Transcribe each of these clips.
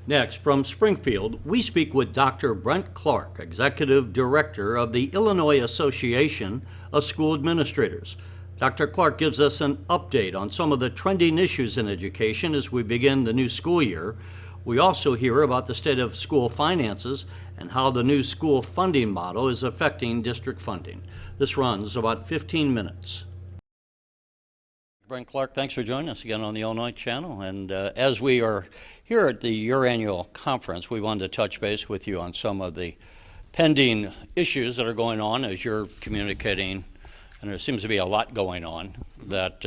Next, from Springfield, we speak with Dr. Brent Clark, Executive Director of the Illinois Association of School Administrators. Dr. Clark gives us an update on some of the trending issues in education as we begin the new school year. We also hear about the state of school finances and how the new school funding model is affecting district funding. This runs about 15 minutes. Brent Clark, thanks for joining us again on the Illinois Channel. And as we are here at your annual conference, we wanted to touch base with you on some of the pending issues that are going on as you're communicating, and there seems to be a lot going on that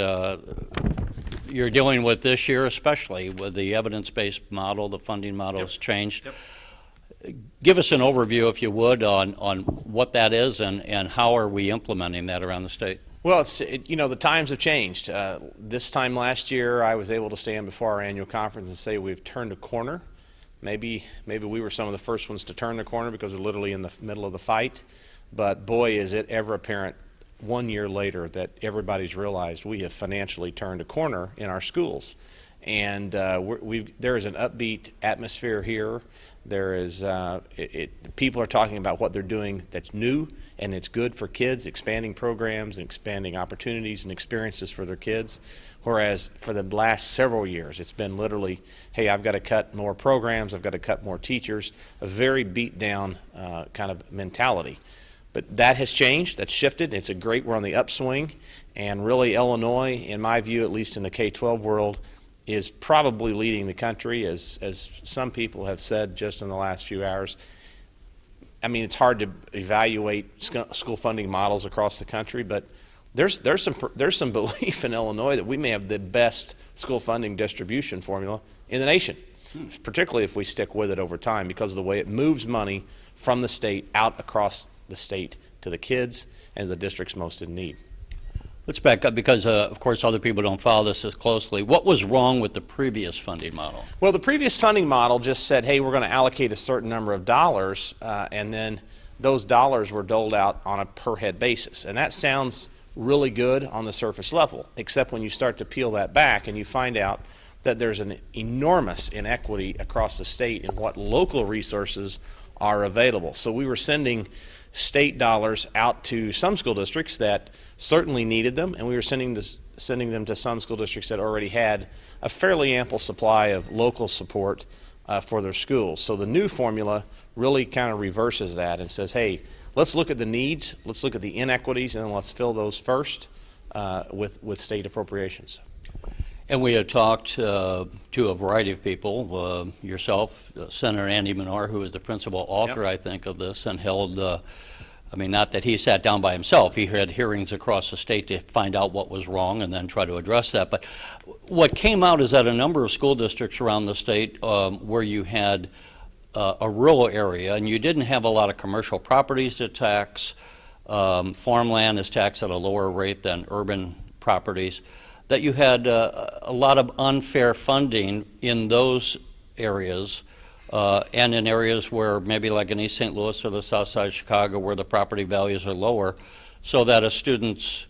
you're dealing with this year, especially with the evidence-based model. The funding model has changed. Give us an overview, if you would, on what that is and how are we implementing that around the state. Well, the times have changed. This time last year, I was able to stand before our annual conference and say we've turned a corner. Maybe we were some of the first ones to turn the corner because we're literally in the middle of the fight. But boy, is it ever apparent 1 year later that everybody's realized we have financially turned a corner in our schools. And there is an upbeat atmosphere here. There is people are talking about what they're doing that's new and it's good for kids, expanding programs and expanding opportunities and experiences for their kids. Whereas for the last several years, it's been literally, hey, I've got to cut more programs, I've got to cut more teachers, a very beat down kind of mentality. But that has changed, that's shifted, we're on the upswing, and really Illinois, in my view, at least in the K-12 world, is probably leading the country, as some people have said just in the last few hours. I mean, it's hard to evaluate school funding models across the country, but there's some belief in Illinois that we may have the best school funding distribution formula in the nation, particularly if we stick with it over time because of the way it moves money from the state out across the state to the kids and the districts most in need. Let's back up because, of course, other people don't follow this as closely. What was wrong with the previous funding model? Well, the previous funding model just said, hey, we're going to allocate a certain number of dollars, and then those dollars were doled out on a per head basis. And that sounds really good on the surface level, except when you start to peel that back and you find out that there's an enormous inequity across the state in what local resources are available. So we were sending state dollars out to some school districts that certainly needed them, and we were sending them to some school districts that already had a fairly ample supply of local support for their schools. So the new formula really kind of reverses that and says, hey, let's look at the needs, let's look at the inequities, and then let's fill those first with state appropriations. And we have talked to a variety of people, yourself, Senator Andy Menard, who is the principal author, I think, of this, and held, I mean, not that he sat down by himself. He had hearings across the state to find out what was wrong and then try to address that. But what came out is that a number of school districts around the state where you had a rural area and you didn't have a lot of commercial properties to tax, farmland is taxed at a lower rate than urban properties, that you had a lot of unfair funding in those areas and in areas where maybe like in East St. Louis or the south side of Chicago where the property values are lower, so that a student's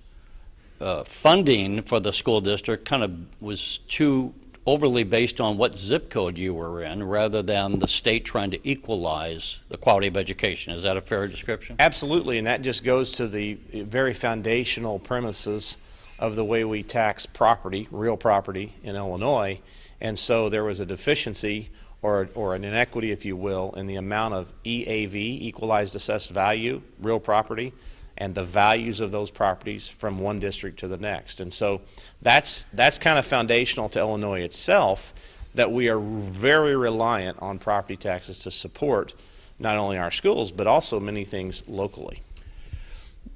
funding for the school district kind of was too overly based on what zip code you were in rather than the state trying to equalize the quality of education. Is that a fair description? Absolutely, and that just goes to the very foundational premises of the way we tax property, real property in Illinois. And so there was a deficiency or an inequity, if you will, in the amount of EAV, equalized assessed value, real property, and the values of those properties from one district to the next. And so that's kind of foundational to Illinois itself, that we are very reliant on property taxes to support not only our schools, but also many things locally.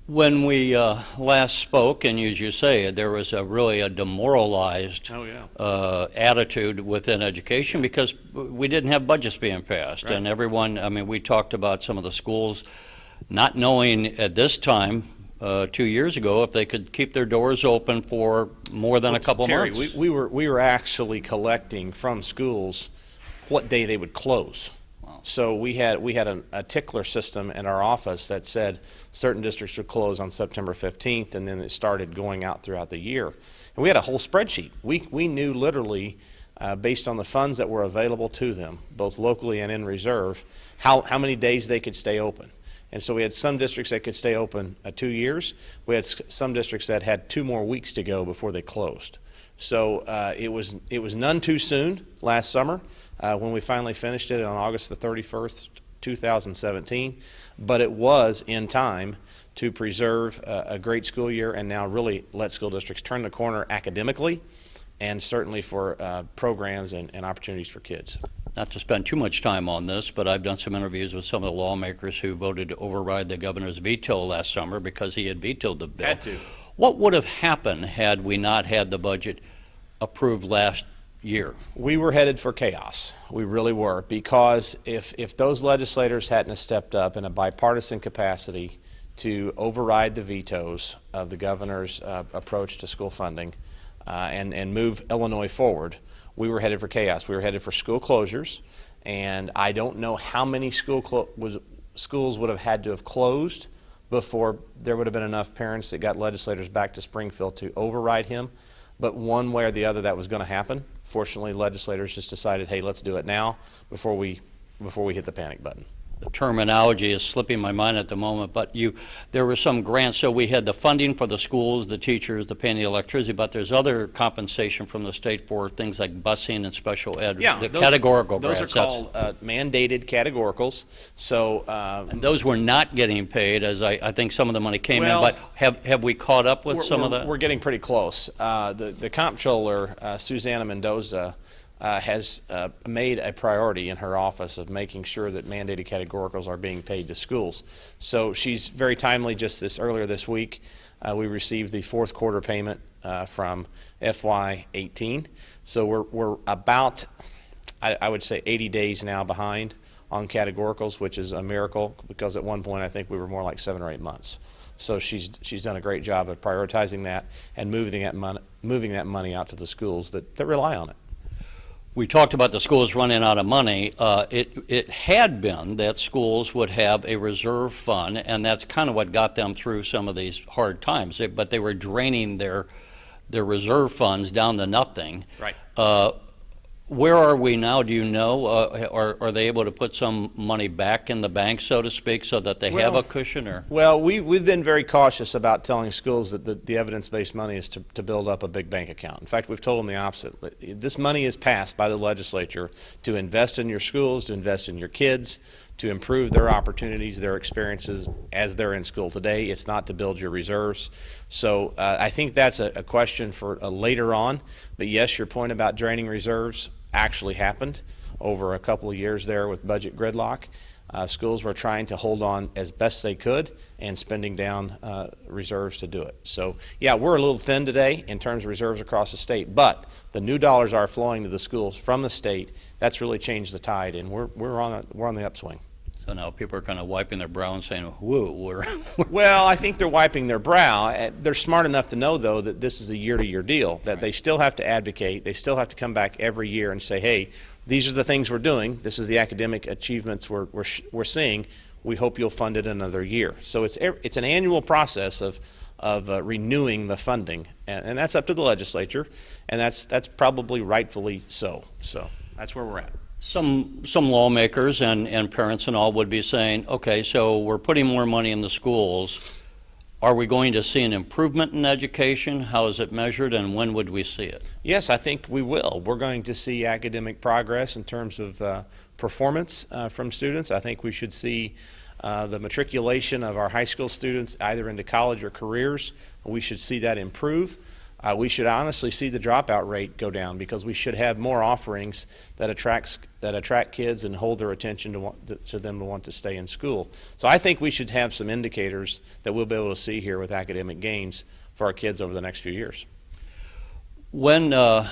When we last spoke, and as you say, there was really a demoralized attitude within education because we didn't have budgets being passed. Right. And everyone, I mean, we talked about some of the schools not knowing at this time 2 years ago if they could keep their doors open for more than a couple Terry, months. We were actually collecting from schools what day they would close. So we had a tickler system in our office that said certain districts would close on September 15th, and then it started going out throughout the year. And we had a whole spreadsheet. We knew literally based on the funds that were available to them, both locally and in reserve, how many days they could stay open. And so we had some districts that could stay open 2 years. We had some districts that had 2 more weeks to go before they closed. So it was none too soon last summer when we finally finished it on August the 31st, 2017, but it was in time to preserve a great school year and now really let school districts turn the corner academically and certainly for programs and opportunities for kids. Not to spend too much time on this, but I've done some interviews with some of the lawmakers who voted to override the governor's veto last summer because he had vetoed the bill. Had to. What would have happened had we not had the budget approved last year? We were headed for chaos. We really were, because if those legislators hadn't have stepped up in a bipartisan capacity to override the vetoes of the governor's approach to school funding and move Illinois forward, we were headed for chaos. We were headed for school closures, and I don't know how many schools would have had to have closed before there would have been enough parents that got legislators back to Springfield to override him. But one way or the other, that was going to happen. Fortunately, legislators just decided, hey, let's do it now before we hit the panic button. The terminology is slipping my mind at the moment, but there were some grants. So we had the funding for the schools, the teachers, the paying the electricity, but there's other compensation from the state for things like busing and special ed. Yeah, the categorical grants. Those are called mandated categoricals. So and those were not getting paid, as I think some of the money came in. But have we caught up with some of that? We're getting pretty close. The comptroller, Susanna Mendoza, has made a priority in her office of making sure that mandated categoricals are being paid to schools. So she's very timely. Just earlier this week, we received the 4th quarter payment from FY18. So we're about, I would say, 80 days now behind on categoricals, which is a miracle, because at one point I think we were more like 7 or 8 months. So she's done a great job of prioritizing that and moving that money out to the schools that rely on it. We talked about the schools running out of money. It had been that schools would have a reserve fund, and that's kind of what got them through some of these hard times. But they were draining their reserve funds down to nothing. Right. Where are we now? Do you know? Are they able to put some money back in the bank, so to speak, so that they have a cushion? Or well, we've been very cautious about telling schools that the evidence-based money is to build up a big bank account. In fact, we've told them the opposite. This money is passed by the legislature to invest in your schools, to invest in your kids, to improve their opportunities, their experiences as they're in school today. It's not to build your reserves. So I think that's a question for later on. But yes, your point about draining reserves actually happened over a couple of years there with budget gridlock. Schools were trying to hold on as best they could and spending down reserves to do it. So yeah, we're a little thin today in terms of reserves across the state, but the new dollars are flowing to the schools from the state. That's really changed the tide, and we're on the upswing. So now people are kind of wiping their brow and saying, whoa, Well, I think they're wiping their brow. They're smart enough to know, though, that this is a year-to-year deal, that they still have to advocate. They still have to come back every year and say, hey, these are the things we're doing. This is the academic achievements we're seeing. We hope you'll fund it another year. So it's an annual process of renewing the funding, and that's up to the legislature, and that's probably rightfully so. So that's where we're at. Some lawmakers and parents and all would be saying, okay, so we're putting more money in the schools. Are we going to see an improvement in education? How is it measured, and when would we see it? Yes, I think we will. We're going to see academic progress in terms of performance from students. I think we should see the matriculation of our high school students either into college or careers. We should see that improve. We should honestly see the dropout rate go down, because we should have more offerings that attract kids and hold their attention to them to want to stay in school. So I think we should have some indicators that we'll be able to see here with academic gains for our kids over the next few years. When the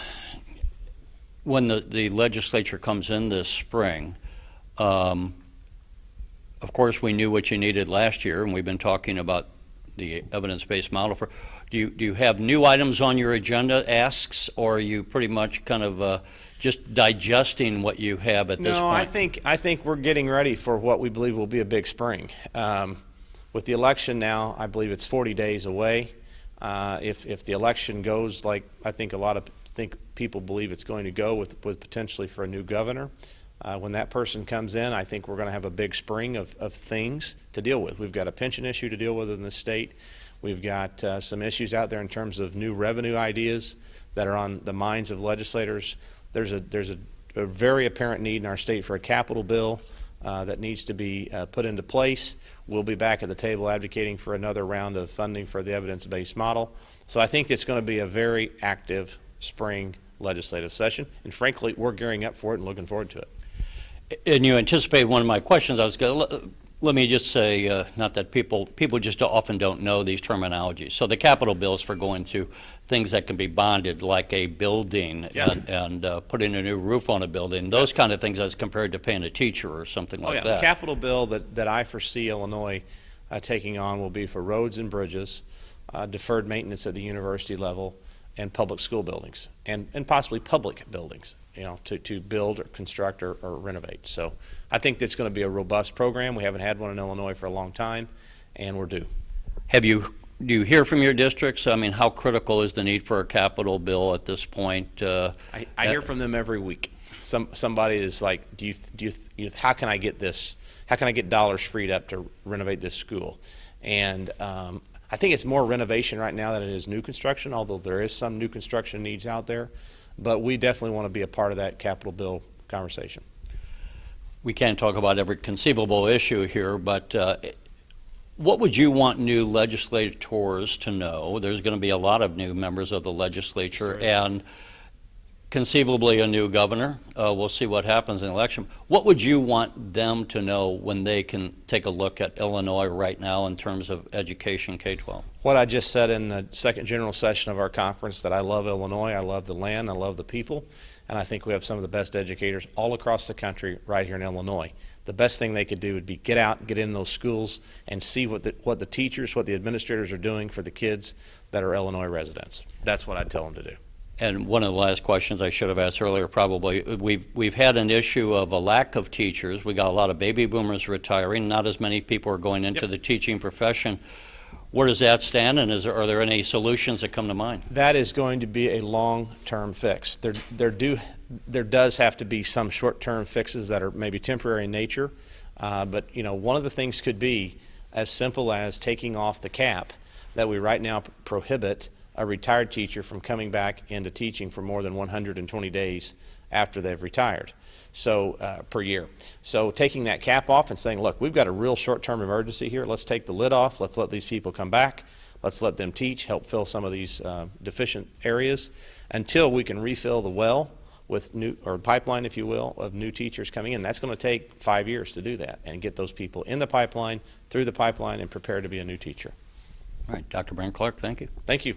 legislature comes in this spring, of course we knew what you needed last year, and we've been talking about the evidence-based model. Do you have new items on your agenda, asks, or are you pretty much kind of just digesting what you have at this point? No, I think we're getting ready for what we believe will be a big spring. With the election now, I believe it's 40 days away. If the election goes like I think a lot of people believe it's going to go with potentially for a new governor. When that person comes in, I think we're going to have a big spring of things to deal with. We've got a pension issue to deal with in the state. We've got some issues out there in terms of new revenue ideas that are on the minds of legislators. There's a very apparent need in our state for a capital bill that needs to be put into place. We'll be back at the table advocating for another round of funding for the evidence-based model. So I think it's going to be a very active spring legislative session, and frankly, we're gearing up for it and looking forward to it. And you anticipate one of my questions. I was going to let me just say, not that people just often don't know these terminologies. So the capital bills for going through things that can be bonded, like a building, Yeah. and putting a new roof on a building, those kind of things as compared to paying a teacher or something like The that. capital bill that I foresee Illinois taking on will be for roads and bridges, deferred maintenance at the university level, and public school buildings, and possibly public buildings, to build or construct or renovate. So I think that's going to be a robust program. We haven't had one in Illinois for a long time, and we're due. Do you hear from your districts? I mean, how critical is the need for a capital bill at this point? I hear from them every week. Somebody is like, how can I get this? How can I get dollars freed up to renovate this school? And I think it's more renovation right now than it is new construction, although there is some new construction needs out there. But we definitely want to be a part of that capital bill conversation. We can't talk about every conceivable issue here, but what would you want new legislators to know? There's going to be a lot of new members of the legislature, Certainly. and conceivably a new governor. We'll see what happens in the election. What would you want them to know when they can take a look at Illinois right now in terms of education K-12? What I just said in the second general session of our conference, that I love Illinois, I love the land, I love the people, and I think we have some of the best educators all across the country right here in Illinois. The best thing they could do would be get out, get in those schools, and see what the teachers, what the administrators are doing for the kids that are Illinois residents. That's what I'd tell them to do. And one of the last questions I should have asked earlier, probably, we've had an issue of a lack of teachers. We got a lot of baby boomers retiring. Not as many people are going into the teaching profession. Where does that stand, and are there any solutions that come to mind? That is going to be a long-term fix. There does have to be some short-term fixes that are maybe temporary in nature, but one of the things could be as simple as taking off the cap that we right now prohibit a retired teacher from coming back into teaching for more than 120 days after they've retired, so per year. So taking that cap off and saying, look, we've got a real short-term emergency here. Let's take the lid off. Let's let these people come back. Let's let them teach, help fill some of these deficient areas until we can refill the well with new, or pipeline, if you will, of new teachers coming in. That's going to take 5 years to do that and get those people in the pipeline, through the pipeline, and prepared to be a new teacher. All right, Dr. Brent Clark, thank you. Thank you.